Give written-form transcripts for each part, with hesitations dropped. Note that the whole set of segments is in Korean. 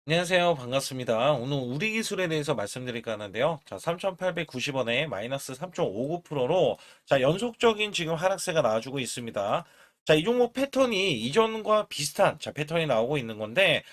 안녕하세요. 반갑습니다. 오늘 우리 기술에 대해서 말씀드릴까 하는데요. 자, 3,890원에 마이너스 3.59%로 연속적인 지금 하락세가 나와주고 있습니다. 자, 이 종목 패턴이 이전과 비슷한 패턴이 나오고 있는 건데,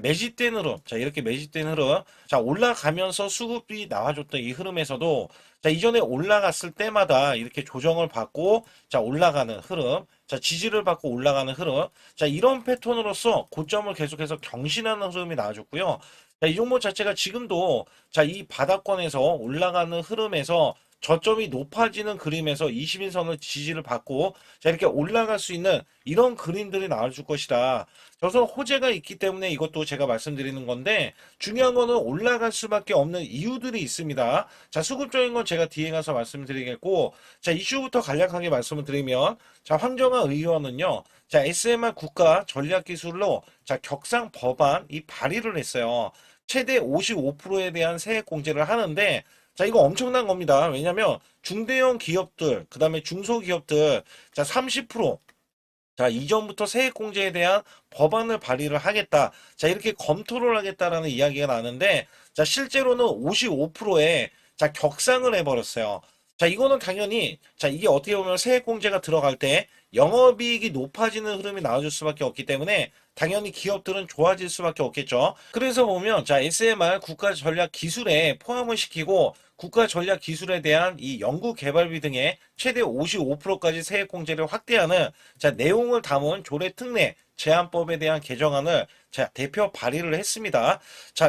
매집된 흐름, 이렇게 매집된 흐름, 올라가면서 수급이 나와줬던 이 흐름에서도 이전에 올라갔을 때마다 이렇게 조정을 받고 올라가는 흐름, 지지를 받고 올라가는 흐름, 이런 패턴으로서 고점을 계속해서 경신하는 흐름이 나와줬고요. 이 종목 자체가 지금도 이 바닥권에서 올라가는 흐름에서 저점이 높아지는 그림에서 21선을 지지를 받고 이렇게 올라갈 수 있는 이런 그림들이 나와줄 것이다. 저서 호재가 있기 때문에 이것도 제가 말씀드리는 건데, 중요한 거는 올라갈 수밖에 없는 이유들이 있습니다. 수급적인 건 제가 뒤에 가서 말씀드리겠고, 이슈부터 간략하게 말씀을 드리면, 황정아 의원은요, SMR 국가 전략기술로 격상 법안 이 발의를 했어요. 최대 55%에 대한 세액 공제를 하는데, 이거 엄청난 겁니다. 왜냐면 중대형 기업들, 그 다음에 중소기업들, 30%, 이전부터 세액 공제에 대한 법안을 발의를 하겠다. 이렇게 검토를 하겠다라는 이야기가 나는데, 실제로는 55%에 격상을 해버렸어요. 이거는 당연히, 이게 어떻게 보면 세액 공제가 들어갈 때 영업이익이 높아지는 흐름이 나와줄 수밖에 없기 때문에 당연히 기업들은 좋아질 수밖에 없겠죠. 그래서 보면, SMR 국가 전략 기술에 포함을 시키고, 국가 전략 기술에 대한 이 연구 개발비 등의 최대 55%까지 세액 공제를 확대하는 내용을 담은 조례 특례 제안법에 대한 개정안을 대표 발의를 했습니다.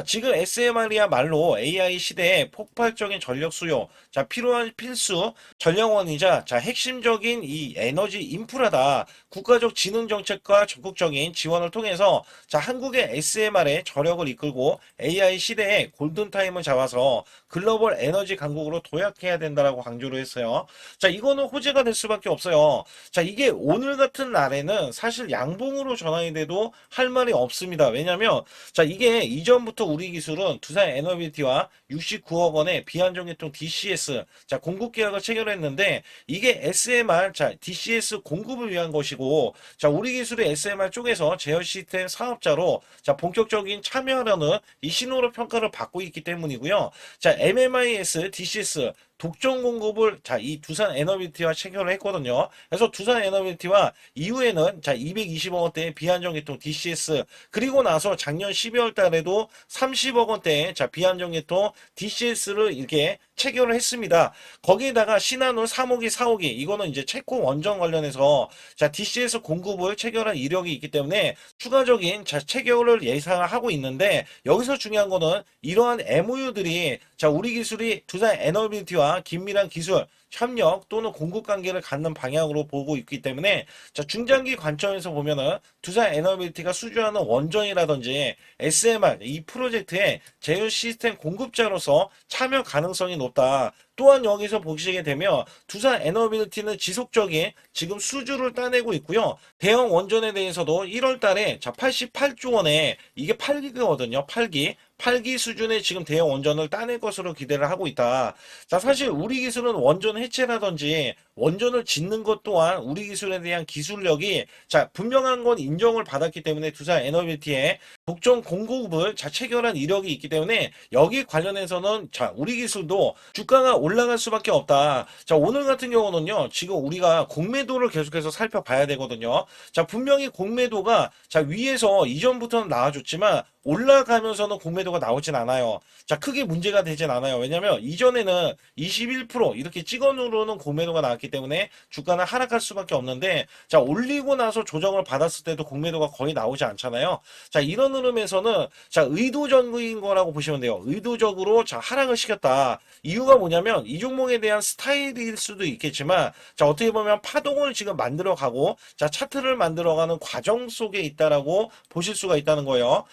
지금 SMR이야말로 AI 시대에 폭발적인 전력 수요, 필요한 필수 전력원이자 핵심적인 이 에너지 인프라다. 국가적 지능 정책과 적극적인 지원을 통해서 한국의 SMR의 저력을 이끌고 AI 시대에 골든타임을 잡아서 글로벌 에너지 강국으로 도약해야 된다라고 강조를 했어요. 이거는 호재가 될 수밖에 없어요. 이게 오늘 같은 날에는 사실 양봉으로 전환이 돼도 할 말이 없습니다. 왜냐면 이게 이전부터 우리 기술은 두산 에너비티와 69억 원의 비안정유통 DCS 공급 계약을 체결했는데, 이게 SMR DCS 공급을 위한 것이고, 우리 기술의 SMR 쪽에서 제어 시스템 사업자로 본격적인 참여하려는 이 신호로 평가를 받고 있기 때문이고요. MMIS DCS 독점 공급을 이 두산 에너비티와 체결을 했거든요. 그래서 두산 에너비티와 이후에는 220억 원대의 비안정유통 DCS, 그리고 나서 작년 12월 달에도 30억 원대의 비안정유통 DCS를 이렇게 체결을 했습니다. 거기에다가 신한울 3호기, 4호기, 이거는 이제 체코 원전 관련해서 DCS 공급을 체결한 이력이 있기 때문에 추가적인 체결을 예상을 하고 있는데, 여기서 중요한 거는 이러한 MOU들이 우리 기술이 두산 에너비티와 긴밀한 기술 협력 또는 공급 관계를 갖는 방향으로 보고 있기 때문에, 중장기 관점에서 보면은 두산 에너비티가 수주하는 원전이라든지 SMR 이 프로젝트의 제휴 시스템 공급자로서 참여 가능성이 높다. 또한 여기서 보시게 되면 두산 에너비티는 지속적인 지금 수주를 따내고 있고요. 대형 원전에 대해서도 1월 달에 88조 원에 이게 8기거든요. 8기 수준의 지금 대형 원전을 따낼 것으로 기대를 하고 있다. 사실 우리 기술은 원전 해체라든지 원전을 짓는 것 또한 우리 기술에 대한 기술력이 분명한 건 인정을 받았기 때문에 두산 에너비티의 독점 공급을 체결한 이력이 있기 때문에 여기 관련해서는 우리 기술도 주가가 올라갈 수밖에 없다. 오늘 같은 경우는요, 지금 우리가 공매도를 계속해서 살펴봐야 되거든요. 분명히 공매도가 위에서 이전부터는 나와줬지만 올라가면서는 공매도가 나오진 않아요. 크게 문제가 되진 않아요. 왜냐면 이전에는 21% 이렇게 찍어 누르는 공매도가 나왔기 때문에 주가는 하락할 수밖에 없는데, 올리고 나서 조정을 받았을 때도 공매도가 거의 나오지 않잖아요. 이런 흐름에서는 의도적인 거라고 보시면 돼요. 의도적으로 하락을 시켰다. 이유가 뭐냐면 이 종목에 대한 스타일일 수도 있겠지만, 어떻게 보면 파동을 지금 만들어가고 차트를 만들어가는 과정 속에 있다라고 보실 수가 있다는 거예요.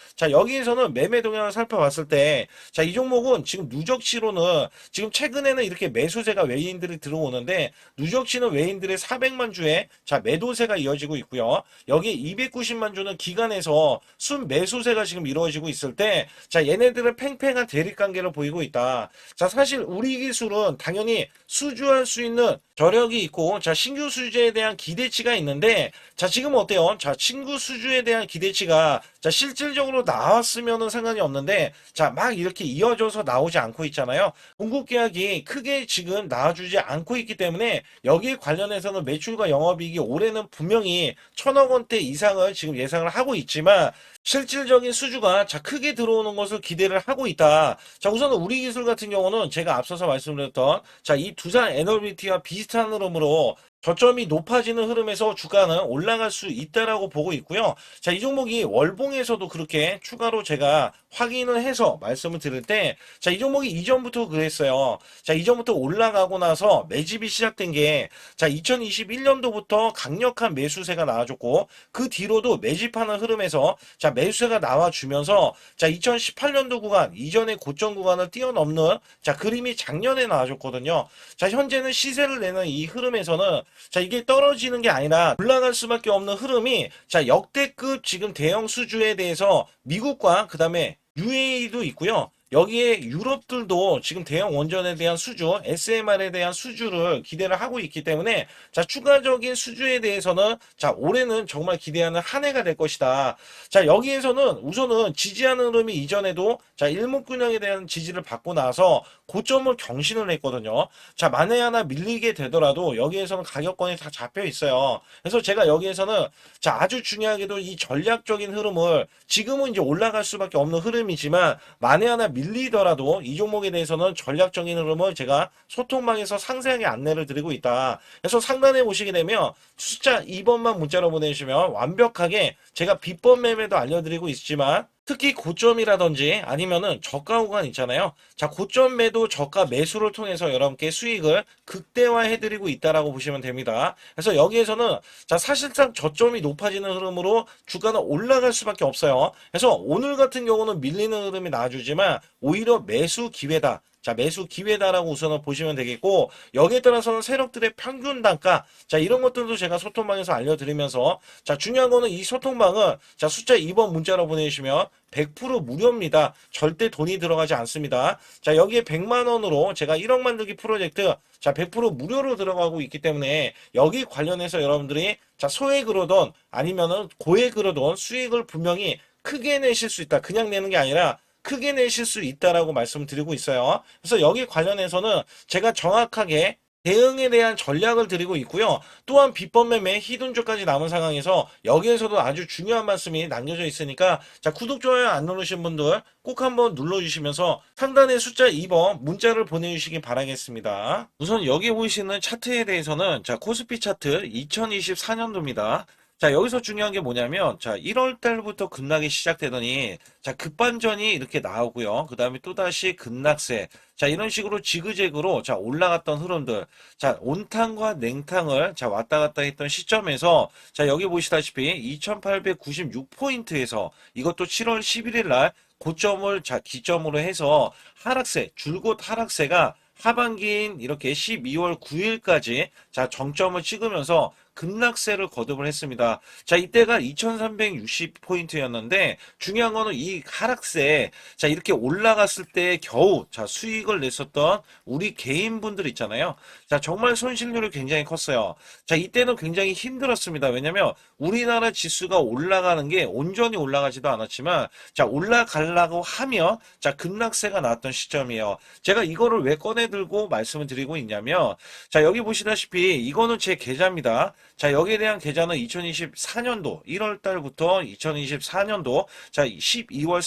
여기에서는 매매 동향을 살펴봤을 때, 이 종목은 지금 누적치로는 지금 최근에는 이렇게 매수세가 외인들이 들어오는데, 누적 치는 외인들의 400만 주의 자 매도세가 이어지고 있고요. 여기에 290만 주는 기관에서 순매수세가 지금 이루어지고 있을 때 자 얘네들은 팽팽한 대립관계를 보이고 있다. 자 사실 우리 기술은 당연히 수주할 수 있는 저력이 있고 자 신규 수주에 대한 기대치가 있는데 자 지금 어때요? 자 신규 수주에 대한 기대치가 자 실질적으로 나왔으면은 상관이 없는데 자 막 이렇게 이어져서 나오지 않고 있잖아요. 공급 계약이 크게 지금 나와주지 않고 있기 때문에 여기에 관련해서는 매출과 영업이익이 올해는 분명히 1,000억 원대 이상을 지금 예상을 하고 있지만 실질적인 수주가 자 크게 들어오는 것을 기대를 하고 있다. 자 우선은 우리 기술 같은 경우는 제가 앞서서 말씀드렸던 자 이 두산 에너비티와 비슷한 흐름으로 저점이 높아지는 흐름에서 주가는 올라갈 수 있다라고 보고 있고요. 자, 이 종목이 월봉에서도 그렇게 추가로 제가 확인을 해서 말씀을 드릴 때, 자, 이 종목이 이전부터 그랬어요. 자, 이전부터 올라가고 나서 매집이 시작된 게, 자, 2021년도부터 강력한 매수세가 나와줬고, 그 뒤로도 매집하는 흐름에서, 자, 매수세가 나와주면서, 자, 2018년도 구간, 이전의 고점 구간을 뛰어넘는, 자, 그림이 작년에 나와줬거든요. 자, 현재는 시세를 내는 이 흐름에서는 자 이게 떨어지는 게 아니라 올라갈 수밖에 없는 흐름이 자 역대급 지금 대형 수주에 대해서 미국과 그 다음에 UAE도 있고요. 여기에 유럽들도 지금 대형 원전에 대한 수주, SMR에 대한 수주를 기대를 하고 있기 때문에 자 추가적인 수주에 대해서는 자 올해는 정말 기대하는 한 해가 될 것이다. 자 여기에서는 우선은 지지하는 흐름이 이전에도 자 일목균형에 대한 지지를 받고 나서 고점을 경신을 했거든요. 자 만에 하나 밀리게 되더라도 여기에서는 가격권이 다 잡혀 있어요. 그래서 제가 여기에서는 자 아주 중요하게도 이 전략적인 흐름을 지금은 이제 올라갈 수밖에 없는 흐름이지만 만에 하나 밀리더라도 이 종목에 대해서는 전략적인 흐름을 제가 소통방에서 상세하게 안내를 드리고 있다. 그래서 상단에 보시게 되면 숫자 2번만 문자로 보내주시면 완벽하게 제가 비법 매매도 알려드리고 있지만 특히 고점이라든지 아니면은 저가 구간 있잖아요. 자, 고점 매도 저가 매수를 통해서 여러분께 수익을 극대화해 드리고 있다라고 보시면 됩니다. 그래서 여기에서는 자, 사실상 저점이 높아지는 흐름으로 주가는 올라갈 수밖에 없어요. 그래서 오늘 같은 경우는 밀리는 흐름이 나와주지만 오히려 매수 기회다. 자, 매수 기회다라고 우선은 보시면 되겠고, 여기에 따라서는 세력들의 평균 단가, 자, 이런 것들도 제가 소통방에서 알려드리면서, 자, 중요한 거는 이 소통방은, 자, 숫자 2번 문자로 보내주시면 100% 무료입니다. 절대 돈이 들어가지 않습니다. 자, 여기에 100만 원으로 제가 1억 만들기 프로젝트, 자, 100% 무료로 들어가고 있기 때문에 여기 관련해서 여러분들이, 자, 소액으로든 아니면은 고액으로든 수익을 분명히 크게 내실 수 있다. 그냥 내는 게 아니라, 크게 내실 수 있다라고 말씀드리고 있어요. 그래서 여기 관련해서는 제가 정확하게 대응에 대한 전략을 드리고 있고요. 또한 비법 매매 히든조까지 남은 상황에서 여기에서도 아주 중요한 말씀이 남겨져 있으니까 자 구독, 좋아요 안 누르신 분들 꼭 한번 눌러주시면서 상단에 숫자 2번 문자를 보내주시기 바라겠습니다. 우선 여기 보이시는 차트에 대해서는 자 코스피 차트 2024년도입니다. 자, 여기서 중요한 게 뭐냐면, 자, 1월 달부터 급락이 시작되더니, 자, 급반전이 이렇게 나오고요. 그 다음에 또다시 급락세. 자, 이런 식으로 지그재그로, 자, 올라갔던 흐름들. 자, 온탕과 냉탕을, 자, 왔다 갔다 했던 시점에서, 자, 여기 보시다시피 2896포인트에서 이것도 7월 11일 날 고점을, 자, 기점으로 해서 하락세, 줄곧 하락세가 하반기인 이렇게 12월 9일까지, 자, 정점을 찍으면서 급락세를 거듭을 했습니다. 자, 이때가 2360포인트였는데 중요한 거는 이 하락세 자, 이렇게 올라갔을 때 겨우 자, 수익을 냈었던 우리 개인분들 있잖아요. 자, 정말 손실률이 굉장히 컸어요. 자, 이때는 굉장히 힘들었습니다. 왜냐면 우리나라 지수가 올라가는 게 온전히 올라가지도 않았지만 자, 올라가려고 하면 자, 급락세가 나왔던 시점이에요. 제가 이거를 왜 꺼내 들고 말씀을 드리고 있냐면 자, 여기 보시다시피 이거는 제 계좌입니다. 자, 여기에 대한 계좌는 2024년도 1월 달부터 2024년도 자, 12월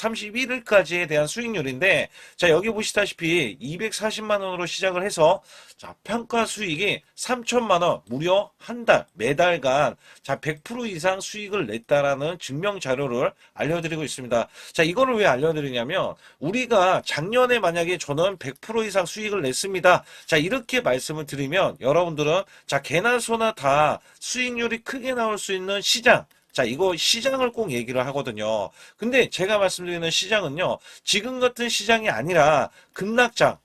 31일까지에 대한 수익률인데 자, 여기 보시다시피 240만 원으로 시작을 해서 자, 평가 수익이 3천만 원 무려 한 달, 매달간 자, 100% 이상 수익을 냈다라는 증명 자료를 알려드리고 있습니다. 자, 이거를 왜 알려드리냐면 우리가 작년에 만약에 저는 100% 이상 수익을 냈습니다. 자, 이렇게 말씀을 드리면 여러분들은 자, 개나 소나 다 수익률이 크게 나올 수 있는 시장 자, 이거 시장을 꼭 얘기를 하거든요. 근데 제가 말씀드리는 시장은요, 지금 같은 시장이 아니라 급락장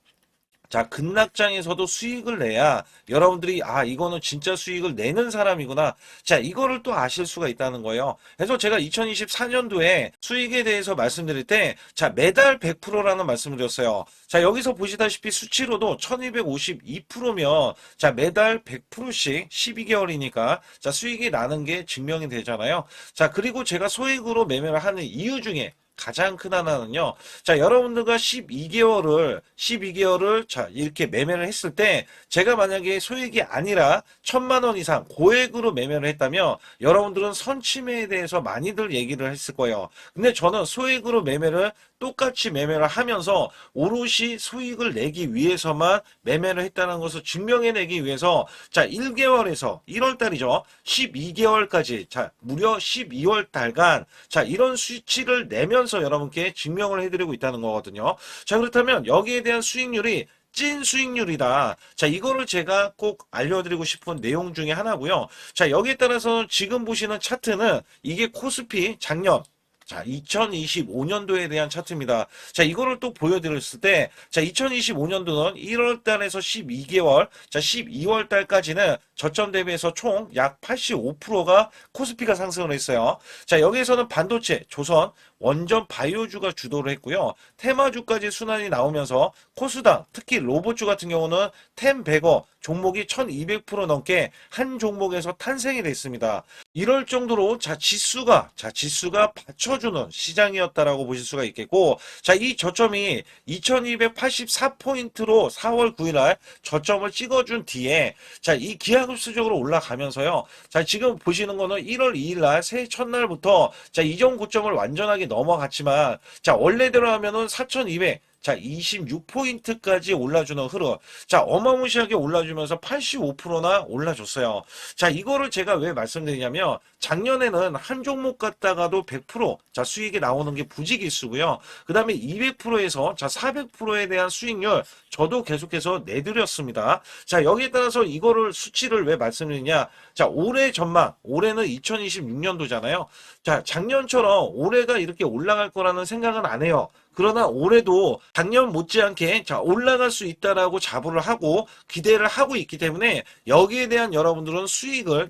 자, 급락장에서도 수익을 내야 여러분들이 아, 이거는 진짜 수익을 내는 사람이구나. 자, 이거를 또 아실 수가 있다는 거예요. 그래서 제가 2024년도에 수익에 대해서 말씀드릴 때, 자, 매달 100%라는 말씀을 드렸어요. 자, 여기서 보시다시피 수치로도 1252%면, 자, 매달 100%씩 12개월이니까, 자, 수익이 나는 게 증명이 되잖아요. 자, 그리고 제가 소액으로 매매를 하는 이유 중에 가장 큰 하나는요. 자, 여러분들과 12개월을 자, 이렇게 매매를 했을 때 제가 만약에 소액이 아니라 1000만 원 이상 고액으로 매매를 했다면 여러분들은 선침해에 대해서 많이들 얘기를 했을 거예요. 근데 저는 소액으로 매매를 똑같이 매매를 하면서 오롯이 수익을 내기 위해서만 매매를 했다는 것을 증명해내기 위해서 자, 1개월에서 1월 달이죠. 12개월까지 자, 무려 12월 달간 자, 이런 수치를 내면서 여러분께 증명을 해드리고 있다는 거거든요. 자, 그렇다면 여기에 대한 수익률이 찐 수익률이다. 자, 이거를 제가 꼭 알려드리고 싶은 내용 중에 하나고요. 자, 여기에 따라서 지금 보시는 차트는 이게 코스피 작년 자, 2025년도에 대한 차트입니다. 자, 이거를 또 보여드렸을 때, 자, 2025년도는 1월 달에서 12개월, 자, 12월 달까지는 저점 대비해서 총 약 85%가 코스피가 상승을 했어요. 자, 여기에서는 반도체, 조선, 원전 바이오주가 주도를 했고요. 테마주까지 순환이 나오면서 코스닥, 특히 로봇주 같은 경우는 템100어 종목이 1200% 넘게 한 종목에서 탄생이 됐습니다. 이럴 정도로 지수가 받쳐주는 시장이었다라고 보실 수가 있겠고, 자, 이 저점이 2284포인트로 4월 9일날 저점을 찍어준 뒤에, 자, 이 기하급수적으로 올라가면서요. 자, 지금 보시는 거는 1월 2일날 새해 첫날부터 자, 이전 고점을 완전하게 넘어갔지만, 자, 원래대로 하면은 4200, 자, 26포인트까지 올라주는 흐름. 자, 어마무시하게 올라주면서 85%나 올라줬어요. 자, 이거를 제가 왜 말씀드리냐면, 작년에는 한 종목 갖다가도 100%, 자, 수익이 나오는 게 부지기수고요. 그 다음에 200%에서, 자, 400%에 대한 수익률, 저도 계속해서 내드렸습니다. 자, 여기에 따라서 이거를 수치를 왜 말씀드리냐. 자, 올해 전망, 올해는 2026년도잖아요. 자, 작년처럼 올해가 이렇게 올라갈 거라는 생각은 안 해요. 그러나 올해도 작년 못지않게 자, 올라갈 수 있다라고 자부를 하고 기대를 하고 있기 때문에 여기에 대한 여러분들은 수익을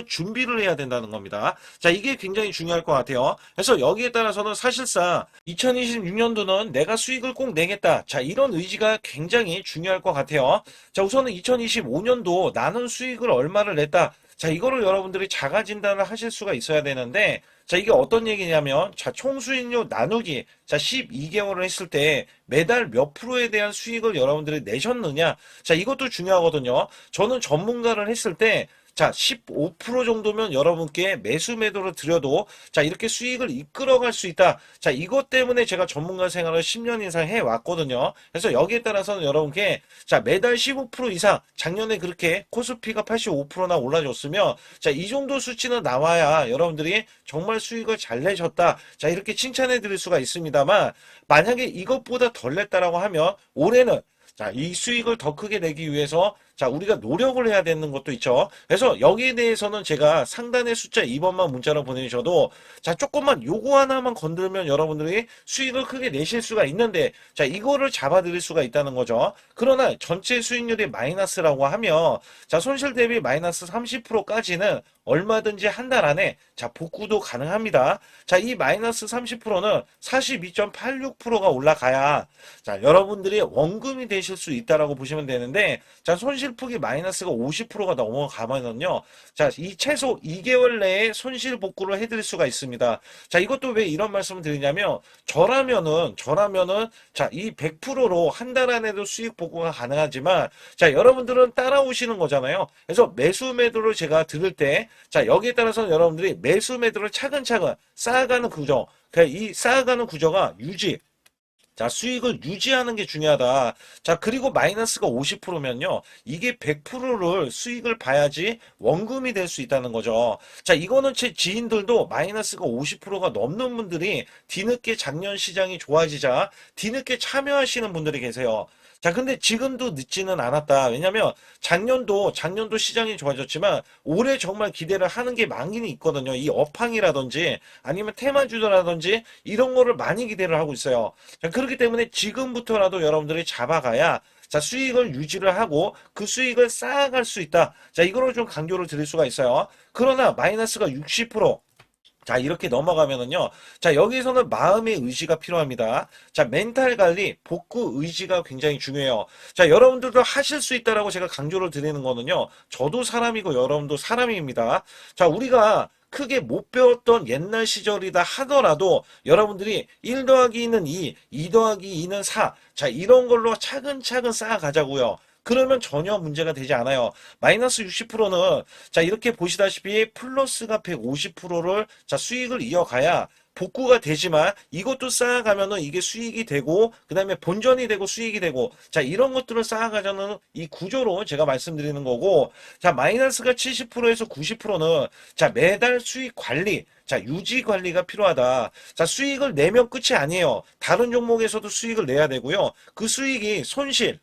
준비를 해야 된다는 겁니다. 자, 이게 굉장히 중요할 것 같아요. 그래서 여기에 따라서는 사실상 2026년도는 내가 수익을 꼭 내겠다. 자, 이런 의지가 굉장히 중요할 것 같아요. 자, 우선은 2025년도 나는 수익을 얼마를 냈다. 자, 이거를 여러분들이 자가 진단을 하실 수가 있어야 되는데, 자, 이게 어떤 얘기냐면, 자, 총수익률 나누기, 자, 12개월을 했을 때 매달 몇 프로에 대한 수익을 여러분들이 내셨느냐. 자, 이것도 중요하거든요. 저는 전문가를 했을 때, 자, 15% 정도면 여러분께 매수 매도를 드려도 자, 이렇게 수익을 이끌어갈 수 있다. 자, 이것 때문에 제가 전문가 생활을 10년 이상 해왔거든요. 그래서 여기에 따라서는 여러분께 자, 매달 15% 이상 작년에 그렇게 코스피가 85%나 올라줬으면 자, 이 정도 수치는 나와야 여러분들이 정말 수익을 잘 내셨다. 자, 이렇게 칭찬해 드릴 수가 있습니다만 만약에 이것보다 덜 냈다라고 하면 올해는 자, 이 수익을 더 크게 내기 위해서 자, 우리가 노력을 해야 되는 것도 있죠. 그래서 여기에 대해서는 제가 상단의 숫자 2번만 문자로 보내주셔도 자, 조금만 요거 하나만 건들면 여러분들이 수익을 크게 내실 수가 있는데 자, 이거를 잡아드릴 수가 있다는 거죠. 그러나 전체 수익률이 마이너스라고 하면 자, 손실 대비 마이너스 30%까지는 얼마든지 한 달 안에 자, 복구도 가능합니다. 자, 이 마이너스 30%는 42.86%가 올라가야 자, 여러분들이 원금이 되실 수 있다라고 보시면 되는데 자, 손실폭이 마이너스가 50%가 넘어가면요. 자, 이 최소 2개월 내에 손실 복구를 해드릴 수가 있습니다. 자, 이것도 왜 이런 말씀을 드리냐면 저라면은 자, 이 100%로 한 달 안에도 수익 복구가 가능하지만 자, 여러분들은 따라오시는 거잖아요. 그래서 매수 매도를 제가 들을 때 자, 여기에 따라서 여러분들이 매수 매도를 차근차근 쌓아가는 구조. 이 쌓아가는 구조가 자, 수익을 유지하는 게 중요하다. 자, 그리고 마이너스가 50%면요. 이게 100%를 수익을 봐야지 원금이 될 수 있다는 거죠. 자, 이거는 제 지인들도 마이너스가 50%가 넘는 분들이 뒤늦게 작년 시장이 좋아지자 뒤늦게 참여하시는 분들이 계세요. 자, 근데 지금도 늦지는 않았다. 왜냐면 작년도 시장이 좋아졌지만 올해 정말 기대를 하는 게 많이 있거든요. 이 업황이라든지 아니면 테마주라든지 이런 거를 많이 기대를 하고 있어요. 자, 그렇기 때문에 지금부터라도 여러분들이 잡아가야 자, 수익을 유지를 하고 그 수익을 쌓아갈 수 있다. 자, 이거를 좀 강조를 드릴 수가 있어요. 그러나 마이너스가 60%, 자, 이렇게 넘어가면은요. 자, 여기서는 마음의 의지가 필요합니다. 자, 멘탈 관리, 복구 의지가 굉장히 중요해요. 자, 여러분들도 하실 수 있다라고 제가 강조를 드리는 거는요. 저도 사람이고 여러분도 사람입니다. 자, 우리가 크게 못 배웠던 옛날 시절이다 하더라도 여러분들이 1 더하기 2는 2, 2 더하기 2는 4. 자, 이런 걸로 차근차근 쌓아가자고요. 그러면 전혀 문제가 되지 않아요. 마이너스 60%는 자, 이렇게 보시다시피 플러스가 150%를 자, 수익을 이어가야 복구가 되지만 이것도 쌓아가면은 이게 수익이 되고 그다음에 본전이 되고 수익이 되고 자, 이런 것들을 쌓아가자는 이 구조로 제가 말씀드리는 거고, 자, 마이너스가 70%에서 90%는 자, 매달 수익 관리, 자, 유지 관리가 필요하다. 자, 수익을 내면 끝이 아니에요. 다른 종목에서도 수익을 내야 되고요. 그 수익이 손실,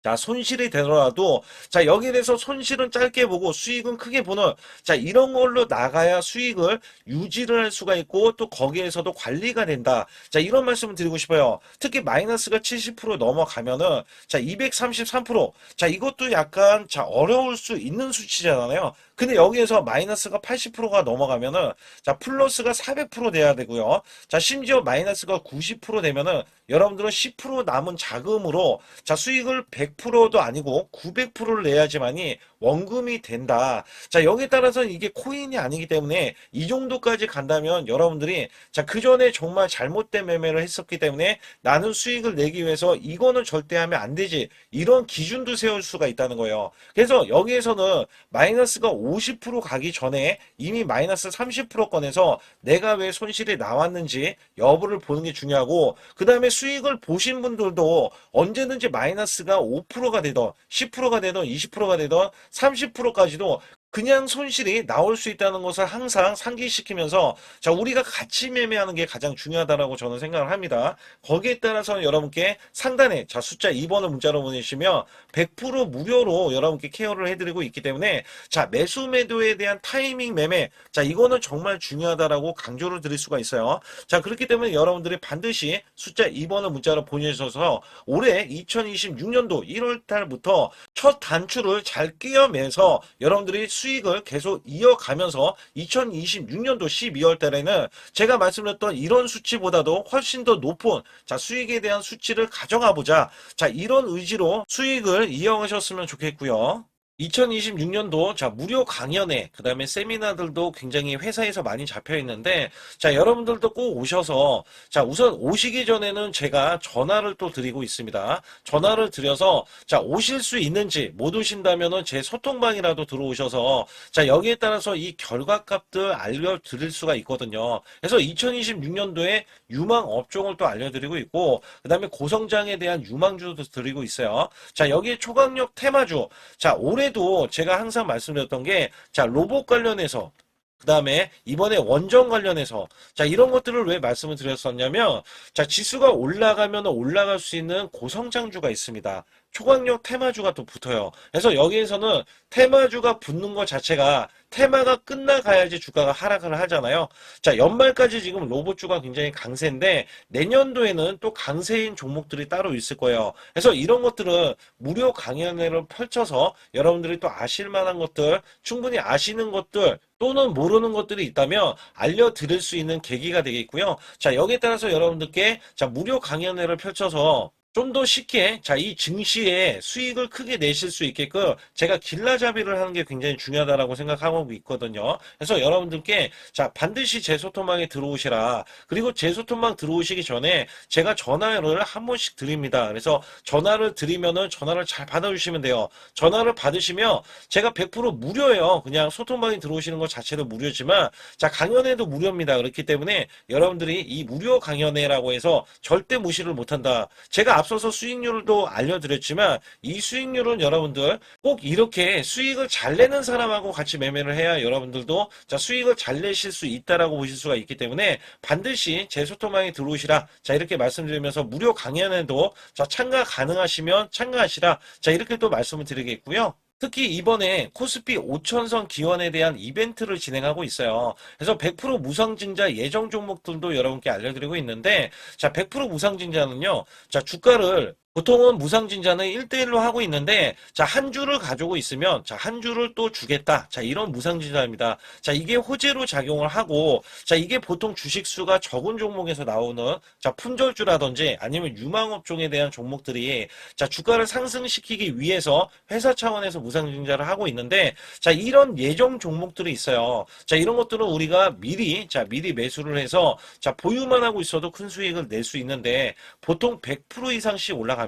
자, 손실이 되더라도, 자, 여기에 대해서 손실은 짧게 보고 수익은 크게 보는, 자, 이런 걸로 나가야 수익을 유지를 할 수가 있고, 또 거기에서도 관리가 된다. 자, 이런 말씀을 드리고 싶어요. 특히 마이너스가 70% 넘어가면은, 자, 233%. 자, 이것도 약간, 자, 어려울 수 있는 수치잖아요. 근데 여기에서 마이너스가 80%가 넘어가면은, 자, 플러스가 400% 돼야 되고요. 자, 심지어 마이너스가 90% 되면은, 여러분들은 10% 남은 자금으로 자, 수익을 100%도 아니고 900%를 내야지만이 원금이 된다. 자, 여기에 따라서는 이게 코인이 아니기 때문에 이 정도까지 간다면 여러분들이 자, 그 전에 정말 잘못된 매매를 했었기 때문에 나는 수익을 내기 위해서 이거는 절대 하면 안 되지. 이런 기준도 세울 수가 있다는 거예요. 그래서 여기에서는 마이너스가 50% 가기 전에 이미 마이너스 30%권에서 내가 왜 손실이 나왔는지 여부를 보는 게 중요하고, 그 다음에 수익을 보신 분들도 언제든지 마이너스가 5%가 되던 10%가 되던 20%가 되던 30%까지도 그냥 손실이 나올 수 있다는 것을 항상 상기시키면서 자, 우리가 같이 매매하는 게 가장 중요하다라고 저는 생각을 합니다. 거기에 따라서 여러분께 상단에 자, 숫자 2번을 문자로 보내시면 100% 무료로 여러분께 케어를 해드리고 있기 때문에 자, 매수 매도에 대한 타이밍 매매, 자, 이거는 정말 중요하다라고 강조를 드릴 수가 있어요. 자, 그렇기 때문에 여러분들이 반드시 숫자 2번을 문자로 보내셔서 올해 2026년도 1월 달부터 첫 단추를 잘 끼워매서 여러분들이 수익을 계속 이어가면서 2026년도 12월 달에는 제가 말씀드렸던 이런 수치보다도 훨씬 더 높은 자, 수익에 대한 수치를 가져가 보자. 자, 이런 의지로 수익을 이어가셨으면 좋겠고요. 2026년도 자, 무료 강연회 그다음에 세미나들도 굉장히 회사에서 많이 잡혀 있는데 자, 여러분들도 꼭 오셔서 자, 우선 오시기 전에는 제가 전화를 또 드리고 있습니다. 전화를 드려서 자, 오실 수 있는지, 못 오신다면은 제 소통방이라도 들어오셔서 자, 여기에 따라서 이 결과값들 알려드릴 수가 있거든요. 그래서 2026년도에 유망 업종을 또 알려드리고 있고 그다음에 고성장에 대한 유망주도 드리고 있어요. 자, 여기에 초강력 테마주, 자, 올해도 제가 항상 말씀드렸던 게, 자, 로봇 관련해서, 그 다음에 이번에 원전 관련해서, 자, 이런 것들을 왜 말씀을 드렸었냐면, 자, 지수가 올라가면 올라갈 수 있는 고성장주가 있습니다. 초강력 테마주가 또 붙어요. 그래서 여기에서는 테마주가 붙는 것 자체가 테마가 끝나가야지 주가가 하락을 하잖아요. 자, 연말까지 지금 로봇주가 굉장히 강세인데 내년도에는 또 강세인 종목들이 따로 있을 거예요. 그래서 이런 것들은 무료 강연회를 펼쳐서 여러분들이 또 아실 만한 것들, 충분히 아시는 것들 또는 모르는 것들이 있다면 알려드릴 수 있는 계기가 되겠고요. 자, 여기에 따라서 여러분들께 자, 무료 강연회를 펼쳐서 좀 더 쉽게 자, 이 증시에 수익을 크게 내실 수 있게끔 제가 길라잡이를 하는 게 굉장히 중요하다라고 생각하고 있거든요. 그래서 여러분들께 자, 반드시 제 소통방에 들어오시라. 그리고 제 소통방 들어오시기 전에 제가 전화를 한 번씩 드립니다. 그래서 전화를 드리면은 전화를 잘 받아주시면 돼요. 전화를 받으시면 제가 100% 무료예요. 그냥 소통방에 들어오시는 것 자체도 무료지만 자, 강연회도 무료입니다. 그렇기 때문에 여러분들이 이 무료 강연회라고 해서 절대 무시를 못한다. 제가 앞서서 수익률도 알려드렸지만 이 수익률은 여러분들 꼭 이렇게 수익을 잘 내는 사람하고 같이 매매를 해야 여러분들도 자, 수익을 잘 내실 수 있다라고 보실 수가 있기 때문에 반드시 제 소통방에 들어오시라. 자, 이렇게 말씀드리면서 무료 강연에도 자, 참가 가능하시면 참가하시라. 자, 이렇게 또 말씀을 드리겠고요. 특히 이번에 코스피 5천선 기원에 대한 이벤트를 진행하고 있어요. 그래서 100% 무상증자 예정 종목들도 여러분께 알려드리고 있는데 자, 100% 무상증자는요. 자, 주가를 보통은 무상증자는 1대1로 하고 있는데, 자, 한 주를 가지고 있으면, 자, 한 주를 또 주겠다. 자, 이런 무상증자입니다. 자, 이게 호재로 작용을 하고, 자, 이게 보통 주식수가 적은 종목에서 나오는, 자, 품절주라든지 아니면 유망업종에 대한 종목들이, 자, 주가를 상승시키기 위해서 회사 차원에서 무상증자를 하고 있는데, 자, 이런 예정 종목들이 있어요. 자, 이런 것들은 우리가 미리, 자, 미리 매수를 해서, 자, 보유만 하고 있어도 큰 수익을 낼 수 있는데, 보통 100% 이상씩 올라갑니다.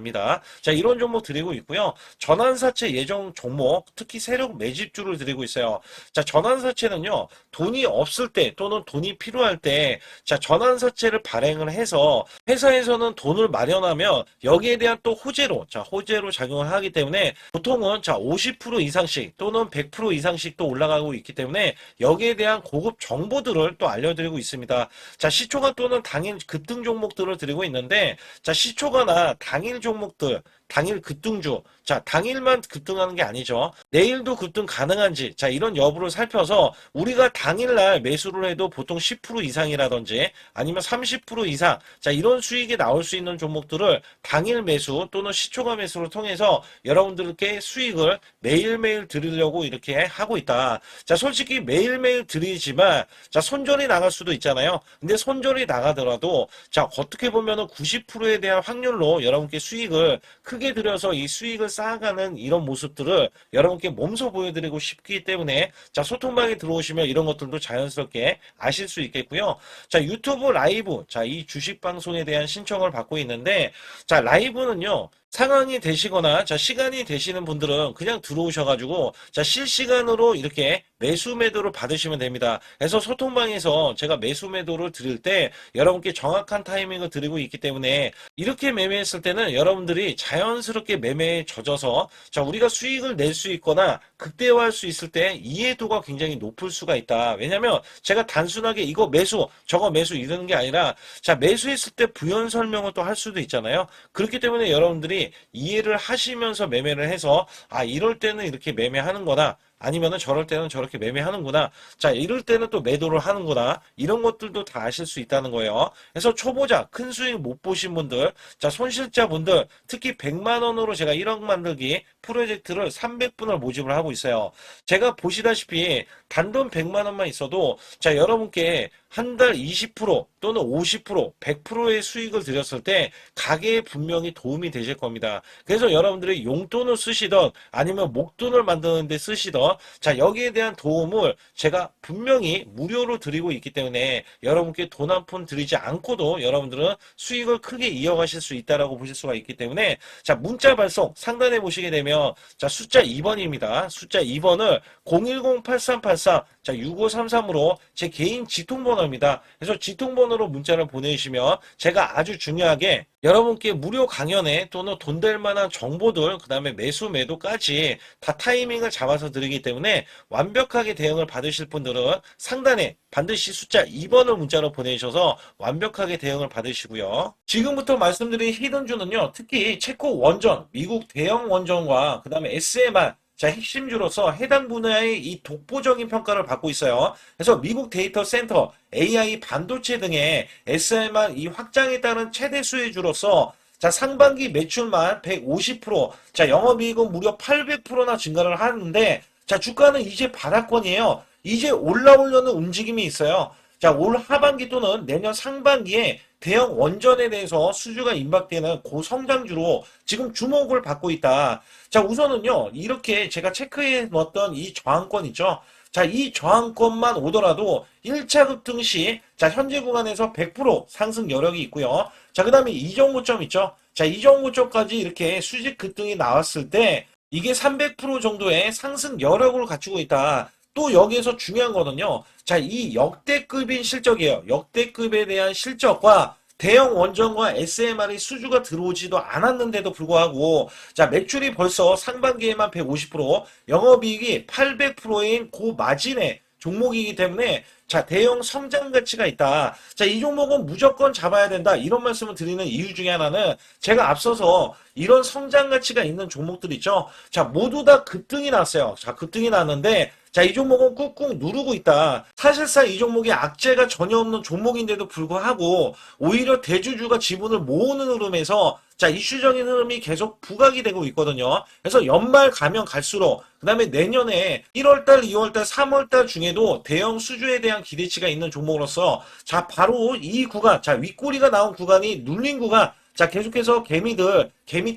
자, 이런 종목 드리고 있고요. 전환사채 예정 종목, 특히 세력 매집주를 드리고 있어요. 자, 전환사채는요, 돈이 없을 때 또는 돈이 필요할 때, 자, 전환사채를 발행을 해서 회사에서는 돈을 마련하면 여기에 대한 또 호재로, 자, 호재로 작용을 하기 때문에 보통은 자, 50% 이상씩 또는 100% 이상씩 또 올라가고 있기 때문에 여기에 대한 고급 정보들을 또 알려드리고 있습니다. 자, 시초가 또는 당일 급등 종목들을 드리고 있는데, 자, 시초가나 당일 종목들, 당일 급등주, 자, 당일만 급등하는 게 아니죠. 내일도 급등 가능한지, 자, 이런 여부를 살펴서 우리가 당일날 매수를 해도 보통 10% 이상이라든지 아니면 30% 이상, 자, 이런 수익이 나올 수 있는 종목들을 당일 매수 또는 시초가 매수를 통해서 여러분들께 수익을 매일매일 드리려고 이렇게 하고 있다. 자, 솔직히 매일매일 드리지만, 자, 손절이 나갈 수도 있잖아요. 근데 손절이 나가더라도, 자, 어떻게 보면은 90%에 대한 확률로 여러분께 수익을 크게 들여서 이 수익을 쌓아가는 이런 모습들을 여러분께 몸소 보여드리고 싶기 때문에, 자, 소통방에 들어오시면 이런 것들도 자연스럽게 아실 수 있겠고요. 자, 유튜브 라이브, 자, 이 주식 방송에 대한 신청을 받고 있는데, 자, 라이브는요, 상황이 되시거나, 자, 시간이 되시는 분들은 그냥 들어오셔가지고, 자, 실시간으로 이렇게 매수 매도를 받으시면 됩니다. 그래서 소통방에서 제가 매수 매도를 드릴 때 여러분께 정확한 타이밍을 드리고 있기 때문에 이렇게 매매했을 때는 여러분들이 자연스럽게 매매에 젖어서, 자, 우리가 수익을 낼 수 있거나 극대화할 수 있을 때 이해도가 굉장히 높을 수가 있다. 왜냐면 제가 단순하게 이거 매수, 저거 매수 이러는 게 아니라, 자, 매수했을 때 부연 설명을 또 할 수도 있잖아요. 그렇기 때문에 여러분들이 이해를 하시면서 매매를 해서, 아, 이럴 때는 이렇게 매매하는 거다. 아니면은 저럴 때는 저렇게 매매하는구나. 자, 이럴 때는 또 매도를 하는구나. 이런 것들도 다 아실 수 있다는 거예요. 그래서 초보자, 큰 수익 못 보신 분들, 자, 손실자분들, 특히 100만 원으로 제가 1억 만들기 프로젝트를 300분을 모집을 하고 있어요. 제가 보시다시피 단돈 100만 원만 있어도, 자, 여러분께 한 달 20% 또는 50%, 100%의 수익을 드렸을 때 가게에 분명히 도움이 되실 겁니다. 그래서 여러분들이 용돈을 쓰시던 아니면 목돈을 만드는 데 쓰시던, 자, 여기에 대한 도움을 제가 분명히 무료로 드리고 있기 때문에 여러분께 돈 한 푼 드리지 않고도 여러분들은 수익을 크게 이어가실 수 있다라고 보실 수가 있기 때문에, 자, 문자 발송 상단에 보시게 되면, 자, 숫자 2번입니다. 숫자 2번을 010-8383, 자, 6533으로 제 개인 직통번호입니다. 그래서 직통번호로 문자를 보내주시면 제가 아주 중요하게 여러분께 무료 강연에 또는 돈 될 만한 정보들, 그 다음에 매수 매도까지 다 타이밍을 잡아서 드리기 때문에 완벽하게 대응을 받으실 분들은 상단에 반드시 숫자 2번을 문자로 보내주셔서 완벽하게 대응을 받으시고요. 지금부터 말씀드린 히든주는요, 특히 체코 원전, 미국 대형 원전과 그 다음에 SMR, 자, 핵심주로서 해당 분야의 이 독보적인 평가를 받고 있어요. 그래서 미국 데이터 센터, AI 반도체 등의 SMR 이 확장에 따른 최대 수혜주로서, 자, 상반기 매출만 150%, 자, 영업이익은 무려 800%나 증가를 하는데, 자, 주가는 이제 바닥권이에요. 이제 올라오려는 움직임이 있어요. 자, 올 하반기 또는 내년 상반기에 대형 원전에 대해서 수주가 임박되는 고성장주로 지금 주목을 받고 있다. 자, 우선은요, 이렇게 제가 체크해 놓았던 이 저항권 있죠. 자, 이 저항권만 오더라도 1차 급등 시, 자, 현재 구간에서 100% 상승 여력이 있고요. 자, 그 다음에 이정고점 있죠. 자, 이정고점까지 이렇게 수직 급등이 나왔을 때 이게 300% 정도의 상승 여력을 갖추고 있다. 또 여기에서 중요한 거는요. 자, 이 역대급인 실적이에요. 역대급에 대한 실적과 대형 원전과 SMR이 수주가 들어오지도 않았는데도 불구하고, 자, 매출이 벌써 상반기에만 150%, 영업이익이 800%인 고마진의 종목이기 때문에, 자, 대형 성장 가치가 있다. 자, 이 종목은 무조건 잡아야 된다. 이런 말씀을 드리는 이유 중에 하나는 제가 앞서서 이런 성장 가치가 있는 종목들 있죠. 자, 모두 다 급등이 났어요. 자, 급등이 났는데, 자, 이 종목은 꾹꾹 누르고 있다. 사실상 이 종목이 악재가 전혀 없는 종목인데도 불구하고 오히려 대주주가 지분을 모으는 흐름에서 자, 이슈적인 흐름이 계속 부각이 되고 있거든요. 그래서 연말 가면 갈수록 그다음에 내년에 1월달, 2월달, 3월달 중에도 대형 수주에 대한 기대치가 있는 종목으로서 자, 바로 이 구간, 자, 윗꼬리가 나온 구간이 눌린 구간, 자, 계속해서 개미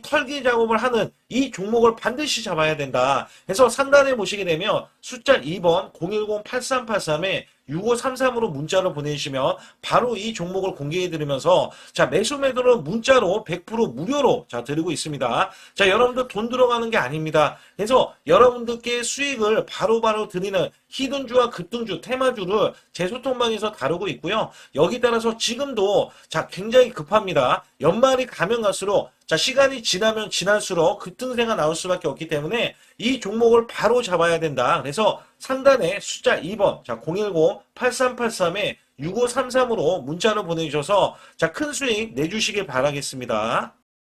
털기 작업을 하는 이 종목을 반드시 잡아야 된다. 그래서 상단에 보시게 되면 숫자 2번 010-8383에 6533으로 문자를 보내주시면 바로 이 종목을 공개해드리면서 자, 매수 매도는 문자로 100% 무료로 자, 드리고 있습니다. 자, 여러분들 돈 들어가는 게 아닙니다. 그래서 여러분들께 수익을 바로바로 드리는 히든주와 급등주, 테마주를 제 소통방에서 다루고 있고요. 여기 따라서 지금도 자, 굉장히 급합니다. 연말이 가면 갈수록 자, 시간이 지나면 지날수록 급등세가 나올 수밖에 없기 때문에 이 종목을 바로 잡아야 된다. 그래서 상단에 숫자 2번, 자, 010-8383에 6533으로 문자를 보내주셔서 자, 큰 수익 내주시길 바라겠습니다.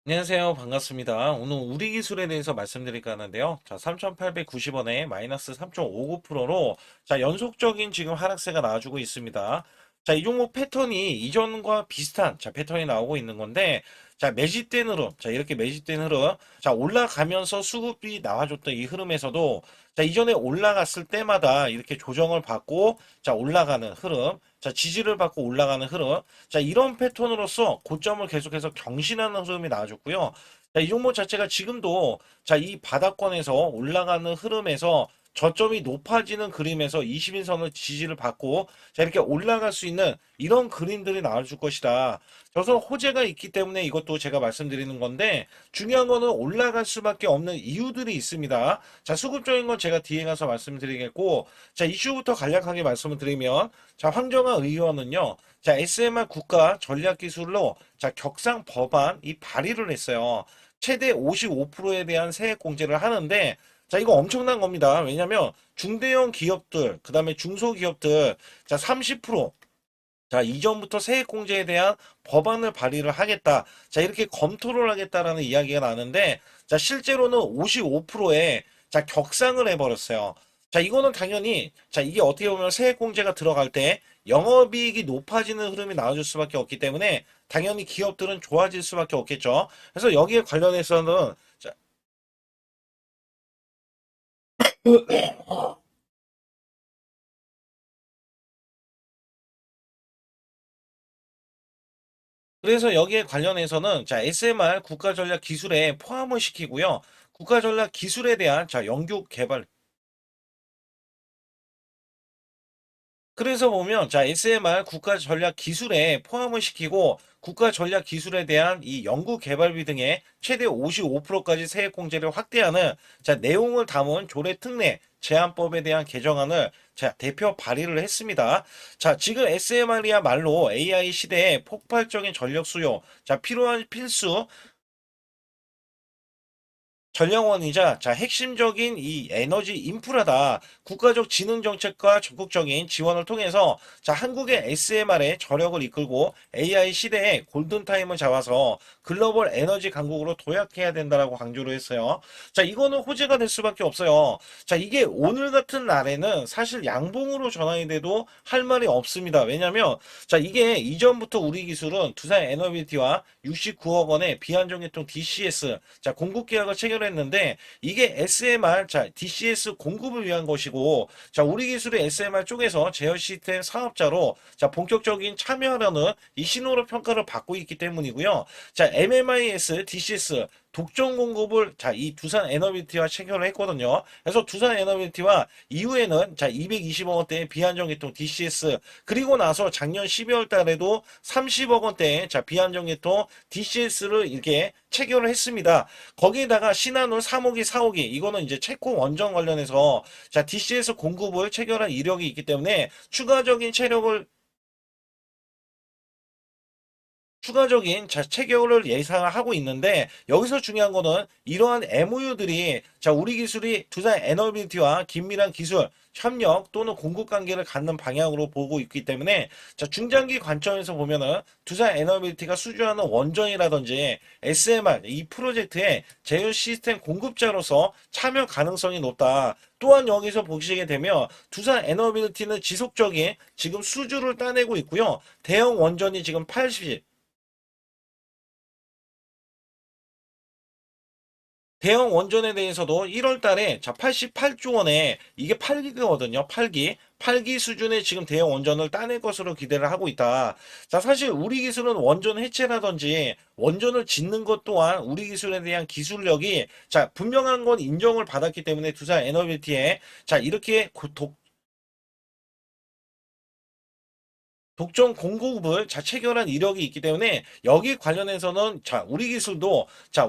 안녕하세요. 반갑습니다. 오늘 우리 기술에 대해서 말씀드릴까 하는데요. 자, 3,890원에 마이너스 3.59%로 자, 연속적인 지금 하락세가 나와주고 있습니다. 자, 이 종목 패턴이 이전과 비슷한 자, 패턴이 나오고 있는 건데 자, 매집된 흐름. 자, 이렇게 매집된 흐름. 자, 올라가면서 수급이 나와줬던 이 흐름에서도 자, 이전에 올라갔을 때마다 이렇게 조정을 받고 자, 올라가는 흐름. 자, 지지를 받고 올라가는 흐름. 자, 이런 패턴으로서 고점을 계속해서 경신하는 흐름이 나와줬고요. 자, 이 종목 자체가 지금도 자, 이 바닥권에서 올라가는 흐름에서 저점이 높아지는 그림에서 20인선을 지지를 받고 자, 이렇게 올라갈 수 있는 이런 그림들이 나와줄 것이다. 저서 호재가 있기 때문에 이것도 제가 말씀드리는 건데 중요한 거는 올라갈 수밖에 없는 이유들이 있습니다. 자, 수급적인 건 제가 뒤에 가서 말씀드리겠고 자, 이슈부터 간략하게 말씀을 드리면 자, 황정아 의원은요. 자, SMR 국가 전략기술로 자, 격상 법안 이 발의를 했어요. 최대 55%에 대한 세액 공제를 하는데 자, 이거 엄청난 겁니다. 왜냐면 중대형 기업들, 그 다음에 중소기업들 자, 30% 자, 이전부터 세액 공제에 대한 법안을 발의를 하겠다. 자, 이렇게 검토를 하겠다라는 이야기가 나는데, 자, 실제로는 55%에 자, 격상을 해버렸어요. 자, 이거는 당연히, 자, 이게 어떻게 보면 세액 공제가 들어갈 때 영업이익이 높아지는 흐름이 나와줄 수밖에 없기 때문에 당연히 기업들은 좋아질 수밖에 없겠죠. 그래서 여기에 관련해서는, 자, 그래서 여기에 관련해서는 자, SMR 국가전략 기술에 포함을 시키고요. 국가전략 기술에 대한 자, 연구 개발 그래서 보면 자 SMR 국가 전략 기술에 포함을 시키고 국가 전략 기술에 대한 이 연구 개발비 등의 최대 55%까지 세액 공제를 확대하는 자 내용을 담은 조례 특례 제한법에 대한 개정안을 자 대표 발의를 했습니다. 자 지금 SMR이야말로 AI 시대에 폭발적인 전력 수요 자 필요한 필수 전력원이자 자 핵심적인 이 에너지 인프라다. 국가적 진흥 정책과 적극적인 지원을 통해서 자 한국의 SMR의 저력을 이끌고 AI 시대에 골든타임을 잡아서 글로벌 에너지 강국으로 도약해야 된다라고 강조를 했어요. 자 이거는 호재가 될 수밖에 없어요. 자 이게 오늘 같은 날에는 사실 양봉으로 전환이 돼도 할 말이 없습니다. 왜냐면 자 이게 이전부터 우리 기술은 두산 에너비티와 69억 원의 비안정유통 DCS 자 공급 계약을 체결했는데 이게 SMR 자 DCS 공급을 위한 것이고 자 우리 기술의 SMR 쪽에서 제어 시스템 사업자로 자 본격적인 참여하려는 이 신호로 평가를 받고 있기 때문이고요. 자 MMIS DCS 독점 공급을 자 이 두산 에너비티와 체결을 했거든요. 그래서 두산 에너비티와 이후에는 자 220억 원대의 비안정유통 DCS 그리고 나서 작년 12월 달에도 30억 원대의 자 비안정유통 DCS를 이렇게 체결을 했습니다. 거기에다가 신한울 3호기 4호기 이거는 이제 체코 원전 관련해서 자 DCS 공급을 체결한 이력이 있기 때문에 추가적인 체결을 예상을 하고 있는데 여기서 중요한 거는 이러한 MOU들이 자 우리 기술이 두산 에너비티와 긴밀한 기술 협력 또는 공급 관계를 갖는 방향으로 보고 있기 때문에 자 중장기 관점에서 보면은 두산 에너비티가 수주하는 원전이라든지 SMR 이 프로젝트의 제휴 시스템 공급자로서 참여 가능성이 높다. 또한 여기서 보시게 되면 두산 에너비티는 지속적인 지금 수주를 따내고 있고요. 대형 원전이 지금 80 대형 원전에 대해서도 1월 달에 자 88조 원에 이게 8기거든요. 8기. 8기 수준의 지금 대형 원전을 따낼 것으로 기대를 하고 있다. 자, 사실 우리 기술은 원전 해체라든지 원전을 짓는 것 또한 우리 기술에 대한 기술력이 자, 분명한 건 인정을 받았기 때문에 두산 에너비티에 자, 이렇게 독점 공급을 자, 체결한 이력이 있기 때문에 여기 관련해서는 자, 우리 기술도 자,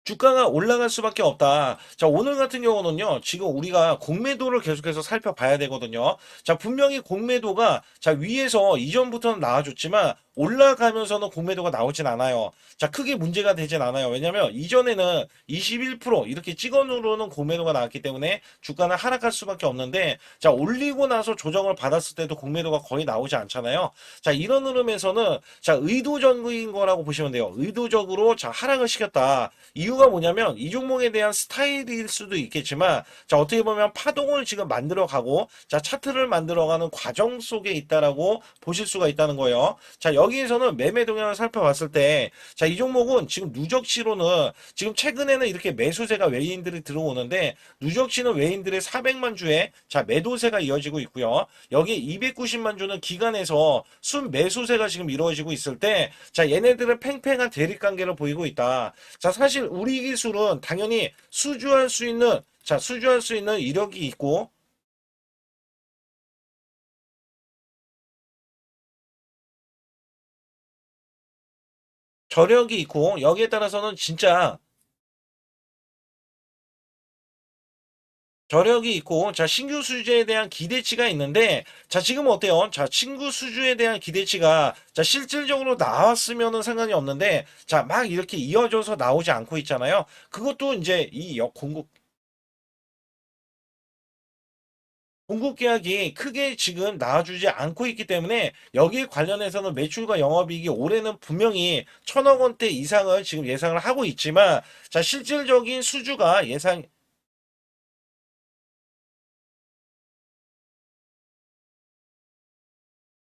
주가가 올라갈 수밖에 없다. 자, 오늘 같은 경우는요, 지금 우리가 공매도를 계속해서 살펴봐야 되거든요. 자, 분명히 공매도가, 자, 위에서 이전부터는 나와줬지만, 올라가면서는 공매도가 나오진 않아요. 자, 크게 문제가 되진 않아요. 왜냐면, 이전에는 21% 이렇게 찍어 누르는 공매도가 나왔기 때문에 주가는 하락할 수밖에 없는데, 자, 올리고 나서 조정을 받았을 때도 공매도가 거의 나오지 않잖아요. 자, 이런 흐름에서는, 자, 의도적인 거라고 보시면 돼요. 의도적으로, 자, 하락을 시켰다. 이유가 뭐냐면 이 종목에 대한 스타일일 수도 있겠지만 자 어떻게 보면 파동을 지금 만들어가고 자 차트를 만들어가는 과정 속에 있다라고 보실 수가 있다는 거예요. 자 여기에서는 매매 동향을 살펴봤을 때 자 이 종목은 지금 누적치로는 지금 최근에는 이렇게 매수세가 외인들이 들어오는데 누적치는 외인들의 400만 주에 자 매도세가 이어지고 있고요. 여기에 290만 주는 기관에서 순 매수세가 지금 이루어지고 있을 때 자 얘네들은 팽팽한 대립 관계를 보이고 있다. 자 사실 우리 기술은 당연히 수주할 수 있는 자 수주할 수 있는 이력이 있고 저력이 있고 여기에 따라서는 진짜 저력이 있고 자 신규 수주에 대한 기대치가 있는데 자 지금 어때요? 자 신규 수주에 대한 기대치가 자 실질적으로 나왔으면은 상관이 없는데 자 막 이렇게 이어져서 나오지 않고 있잖아요. 그것도 이제 이 공급 계약이 크게 지금 나와주지 않고 있기 때문에 여기에 관련해서는 매출과 영업이익이 올해는 분명히 1,000억 원대 이상을 지금 예상을 하고 있지만 자 실질적인 수주가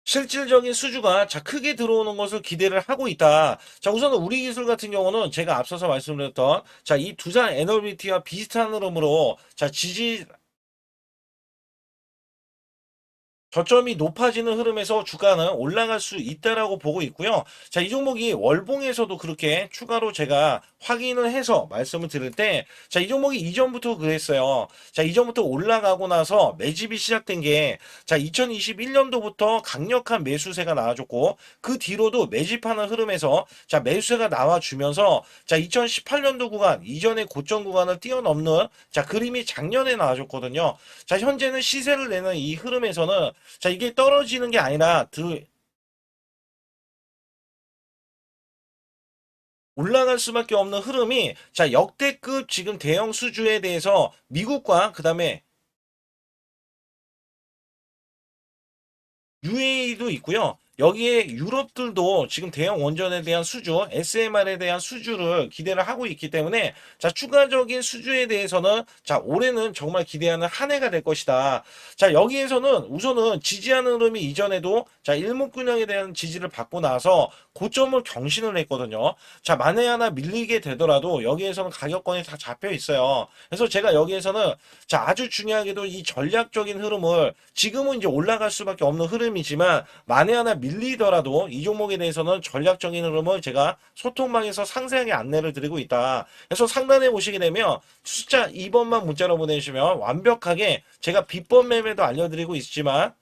실질적인 수주가 자 크게 들어오는 것을 기대를 하고 있다. 자 우선은 우리 기술 같은 경우는 제가 앞서서 말씀드렸던 자 이 두산 에너비티와 비슷한 흐름으로 자 지지 저점이 높아지는 흐름에서 주가는 올라갈 수 있다라고 보고 있고요. 자, 이 종목이 월봉에서도 그렇게 추가로 제가 확인을 해서 말씀을 드릴 때, 자, 이 종목이 이전부터 그랬어요. 자, 이전부터 올라가고 나서 매집이 시작된 게, 자, 2021년도부터 강력한 매수세가 나와줬고, 그 뒤로도 매집하는 흐름에서, 자, 매수세가 나와주면서, 자, 2018년도 구간, 이전의 고점 구간을 뛰어넘는, 자, 그림이 작년에 나와줬거든요. 자, 현재는 시세를 내는 이 흐름에서는 자, 이게 떨어지는 게 아니라 올라갈 수밖에 없는 흐름이 자, 역대급 지금 대형 수주에 대해서 미국과 그다음에 UAE도 있고요. 여기에 유럽들도 지금 대형 원전에 대한 수주, SMR에 대한 수주를 기대를 하고 있기 때문에 자, 추가적인 수주에 대해서는 자, 올해는 정말 기대하는 한 해가 될 것이다. 자, 여기에서는 우선은 지지하는 흐름이 이전에도 자, 일목균형에 대한 지지를 받고 나서 고점을 경신을 했거든요. 자, 만에 하나 밀리게 되더라도 여기에서는 가격권이 다 잡혀 있어요. 그래서 제가 여기에서는 자, 아주 중요하게도 이 전략적인 흐름을 지금은 이제 올라갈 수밖에 없는 흐름이지만 만에 하나 밀리더라도 이 종목에 대해서는 전략적인 흐름을 제가 소통방에서 상세하게 안내를 드리고 있다. 그래서 상단에 보시게 되면 숫자 2번만 문자로 보내주시면 완벽하게 제가 비법 매매도 알려드리고 있지만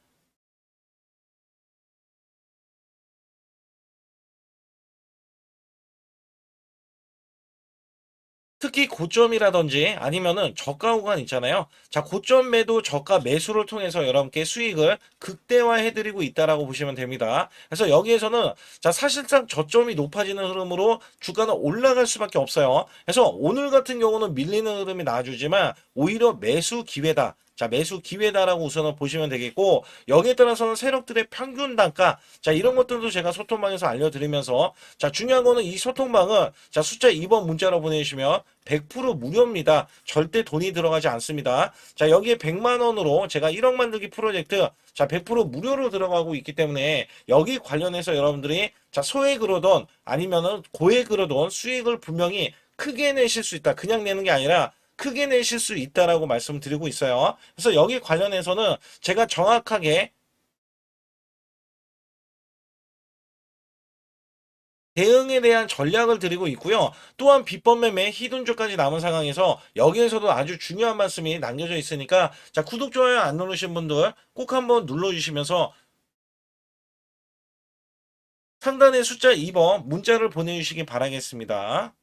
특히 고점이라든지 아니면은 저가 구간 있잖아요. 자, 고점 매도, 저가 매수를 통해서 여러분께 수익을 극대화해드리고 있다라고 보시면 됩니다. 그래서 여기에서는 자, 사실상 저점이 높아지는 흐름으로 주가는 올라갈 수밖에 없어요. 그래서 오늘 같은 경우는 밀리는 흐름이 나와주지만 오히려 매수 기회다. 자, 매수 기회다라고 우선은 보시면 되겠고, 여기에 따라서는 세력들의 평균 단가, 자, 이런 것들도 제가 소통방에서 알려드리면서, 자, 중요한 거는 이 소통방은, 자, 숫자 2번 문자로 보내주시면 100% 무료입니다. 절대 돈이 들어가지 않습니다. 자, 여기에 100만 원으로 제가 1억 만들기 프로젝트, 자, 100% 무료로 들어가고 있기 때문에 여기 관련해서 여러분들이 자, 소액으로든 아니면은 고액으로든 수익을 분명히 크게 내실 수 있다. 그냥 내는 게 아니라 크게 내실 수 있다라고 말씀드리고 있어요. 그래서 여기 관련해서는 제가 정확하게 대응에 대한 전략을 드리고 있고요. 또한 비법 매매 희둔주까지 남은 상황에서 여기에서도 아주 중요한 말씀이 남겨져 있으니까 자, 구독, 좋아요 안 누르신 분들 꼭 한번 눌러주시면서 상단의 숫자 2번 문자를 보내주시기 바라겠습니다.